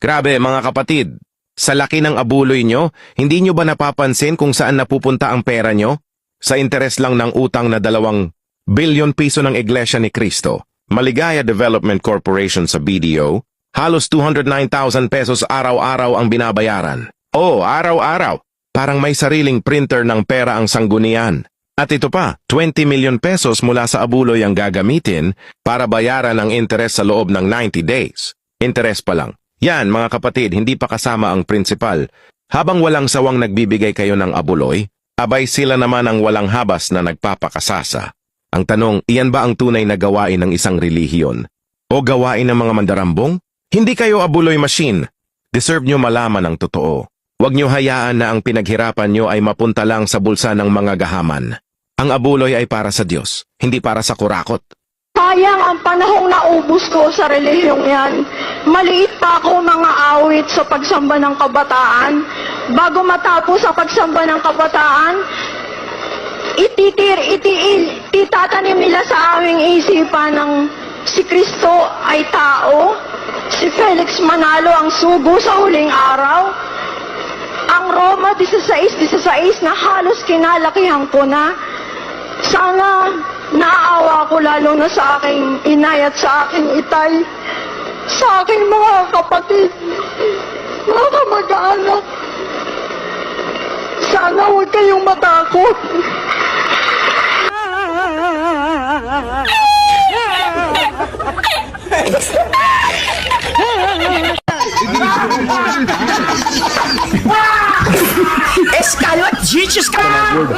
Grabe mga kapatid, sa laki ng abuloy nyo, hindi nyo ba napapansin kung saan napupunta ang pera nyo? Sa interes lang ng utang na 2 bilyon piso ng Iglesia ni Cristo. Maligaya Development Corporation sa BDO, halos 209,000 pesos araw-araw ang binabayaran. Oh, araw-araw. Parang may sariling printer ng pera ang sanggunian. At ito pa, 20 milyon pesos mula sa abuloy ang gagamitin para bayaran ang interes sa loob ng 90 days. Interes pa lang. Yan, mga kapatid, hindi pa kasama ang prinsipal. Habang walang sawang nagbibigay kayo ng abuloy, abay sila naman ang walang habas na nagpapakasasa. Ang tanong, iyan ba ang tunay na gawain ng isang relihiyon? O gawain ng mga mandarambong? Hindi kayo abuloy machine. Deserve nyo malaman ang totoo. Huwag nyo hayaan na ang pinaghirapan nyo ay mapunta lang sa bulsa ng mga gahaman. Ang abuloy ay para sa Diyos, hindi para sa kurakot. Sayang ang panahong naubos ko sa relihiyong yan. Maliit pa ako mga awit sa pagsamba ng kabataan. Bago matapos ang pagsamba ng kabataan, itatanim nila sa aming isipan ng si Kristo ay tao, si Felix Manalo ang sugo sa huling araw, ang Roma 16:16 na halos kinalakihan ko na. Sana naaawa ko lalo na sa aking inay at sa aking itay, sa aking mga kapatid, mga kamag-anak. Sana huwag kayong matakot. Escalou, gente, escalou!